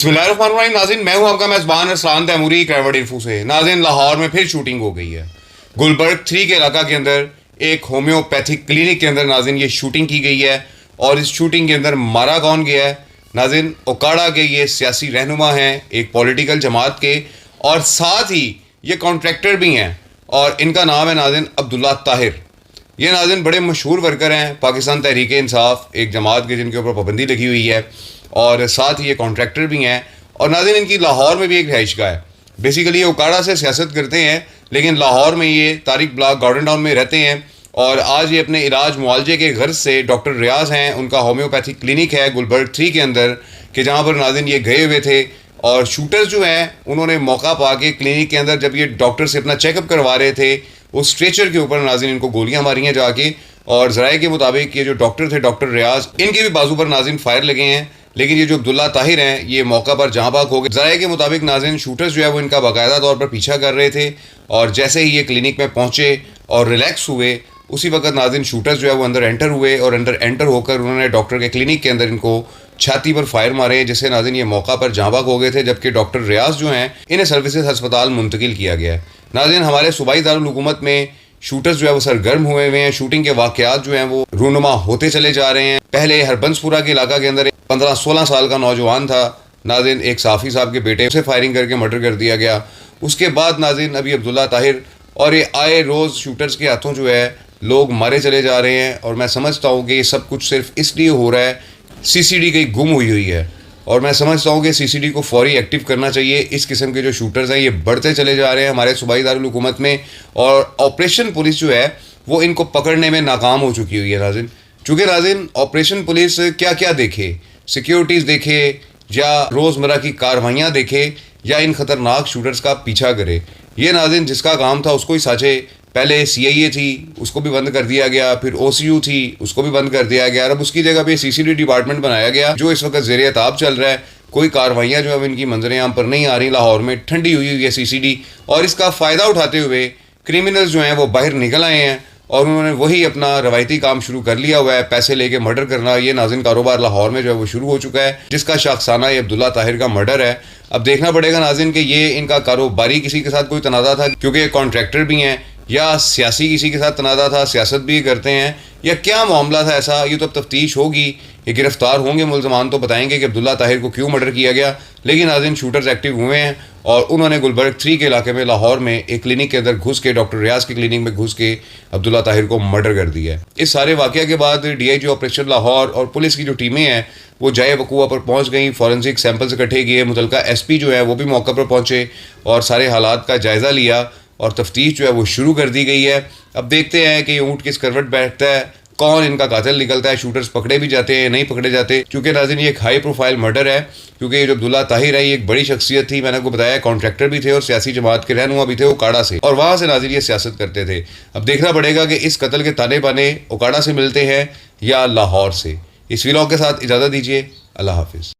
बिस्मिल्लाहिर्रहमानिर्रहीम। नाज़रीन, मैं हूं आपका मेज़बान अरसलान तैमूरी क्रैवड इन्फो से। नाज़रीन, लाहौर में फिर शूटिंग हो गई है। गुलबर्ग 3 के इलाका के अंदर एक होम्योपैथिक क्लिनिक के अंदर नाज़रीन ये शूटिंग की गई है। और इस शूटिंग के अंदर मारा कौन गया है? नाज़रीन, ओकाड़ा के ये सियासी रहनुमा हैं, एक पॉलिटिकल जमात के, और साथ ही ये कॉन्ट्रैक्टर भी हैं। और इनका नाम है नाज़रीन अब्दुल्ला ताहिर। ये नाज़रीन बड़े मशहूर वर्कर हैं पाकिस्तान तहरीक इंसाफ, एक जमात के जिनके ऊपर पाबंदी लगी हुई है, और साथ ही ये कॉन्ट्रैक्टर भी हैं। और नाज़रीन, इनकी लाहौर में भी एक रिहाइशगाह है। बेसिकली ये ओकाड़ा से सियासत करते हैं, लेकिन लाहौर में ये तारिक ब्लॉक गार्डन टाउन में रहते हैं। और आज ये अपने इलाज मुआलजे के गर्ज से, डॉक्टर रियाज हैं, उनका होम्योपैथिक क्लिनिक है गुलबर्ग 3 के अंदर, कि जहाँ पर नाज़रीन ये गए हुए थे। और शूटर्स जो हैं उन्होंने मौका पा के क्लिनिक के अंदर, जब ये डॉक्टर से अपना चेकअप करवा रहे थे, उस स्ट्रेचर के ऊपर नाज़रीन इनको गोलियां मारी हैं जाके। और ज़राए के मुताबिक ये जो डॉक्टर थे, डॉक्टर रियाज, इनके भी बाजू पर नाज़रीन फायर लगे हैं। लेकिन ये जो अब्दुल्ला ताहिर हैं, ये मौका पर जहाँ बाग हो गए। ज़राए के मुताबिक नाज़रीन शूटर्स जो है वो इनका बाकायदा तौर पर पीछा कर रहे थे। और जैसे ही ये क्लिनिक में पहुँचे और रिलैक्स हुए, उसी वक्त नाज़रीन शूटर्स जो है वो अंदर एंटर हुए। और अंदर एंटर होकर उन्होंने डॉक्टर के क्लिनिक के अंदर इनको छाती पर फायर मारे, जिससे नाज़रीन ये मौका पर जहाँ बाग हो गए थे। जबकि डॉक्टर रियाज जो हैं, इन्हें सर्विसेज अस्पताल मुंतकिल किया गया है। नाज़रीन, हमारे सूबाई दारुल हुकूमत में शूटर्स जो है वो सरगर्म हुए हुए हैं। शूटिंग के वाक़यात जो हैं वो रूनुमा होते चले जा रहे हैं। पहले हरबंसपुरा के इलाका के अंदर 15-16 साल का नौजवान था नाज़रीन, एक साफ़ी साहब के बेटे, उसे फायरिंग करके मर्डर कर दिया गया। उसके बाद नाज़रीन अभी अब्दुल्ला ताहिर, और ये आए रोज़ शूटर्स के हाथों जो है लोग मारे चले जा रहे हैं। और मैं समझता हूँ कि ये सब कुछ सिर्फ इसलिए हो रहा है, CCD कहीं गुम हुई है। और मैं समझता हूँ कि CCD को फौरी एक्टिव करना चाहिए। इस किस्म के जो शूटर्स हैं ये बढ़ते चले जा रहे हैं हमारे सूबाई दारुल हुकूमत में। और ऑपरेशन पुलिस जो है वो इनको पकड़ने में नाकाम हो चुकी हुई है नाज़रीन। चूँकि नाज़रीन ऑपरेशन पुलिस क्या क्या देखे, सिक्योरिटीज़ देखे, या रोज़मर्रा की कार्रवाइयाँ देखे, या इन ख़तरनाक शूटर्स का पीछा करे। ये नाज़रीन जिसका काम था उसको ही साझे। पहले CIA थी, उसको भी बंद कर दिया गया। फिर OCU थी, उसको भी बंद कर दिया गया। अब उसकी जगह पे CCD डिपार्टमेंट बनाया गया, जो इस वक्त ज़ेरे ताब चल रहा है। कोई कार्रवाइयाँ जो है इनकी मंजर आम पर नहीं आ रही। लाहौर में ठंडी हुई हुई है CCD, और इसका फ़ायदा उठाते हुए क्रिमिनल्स जो हैं वो बाहर निकल आए हैं। और उन्होंने वही अपना रवायती काम शुरू कर लिया हुआ है, पैसे लेके मर्डर करना। ये नाज़रीन कारोबार लाहौर में जो है वो शुरू हो चुका है, जिसका शाखसाना ये अब्दुल्ला ताहिर का मर्डर है। अब देखना पड़ेगा नाज़रीन कि ये इनका कारोबारी किसी के साथ कोई तनाज़ा था, क्योंकि ये कॉन्ट्रैक्टर भी हैं, या सियासी किसी के साथ तनाज़ा था, सियासत भी करते हैं, या क्या मामला था ऐसा, ये तो अब तफ्तीश होगी। ये गिरफ्तार होंगे मुल्ज़मान तो बताएंगे कि अब्दुल्ला ताहिर को क्यों मर्डर किया गया। लेकिन नाज़रीन शूटर्स एक्टिव हुए हैं, और उन्होंने गुलबर्ग 3 के इलाके में लाहौर में एक क्लिनिक के अंदर घुस के, डॉक्टर रियाज की क्लिनिक में घुस के अब्दुल्ला ताहिर को मर्डर कर दिया है। इस सारे वाक़या के बाद DIG ऑपरेशन लाहौर और पुलिस की जो टीमें हैं वो जाए वकूआ पर पहुँच गई, फॉरेंसिक सैंपल्स इकट्ठे किए। मुतलका SP जो है वो भी मौका पर पहुँचे और सारे हालात का जायज़ा लिया, और तफ्तीश जो है वो शुरू कर दी गई है। अब देखते हैं कि ये ऊँट किस करवट बैठता है, कौन इनका कातिल निकलता है। शूटर्स पकड़े भी जाते हैं, नहीं पकड़े जाते। क्योंकि नाज़रीन ये एक हाई प्रोफाइल मर्डर है, क्योंकि ये जो अब्दुल्ला ताहिर है ये एक बड़ी शख्सियत थी। मैंने आपको बताया कॉन्ट्रैक्टर भी थे और सियासी जमात के रहनुमा भी थे ओकाड़ा से, और वहाँ से नाज़रीन ये सियासत करते थे। अब देखना पड़ेगा कि इस कत्ल के ताने बाने ओकाड़ा से मिलते हैं या लाहौर से। इस व्लॉग के साथ इजाज़त दीजिए। अल्लाह हाफिज़।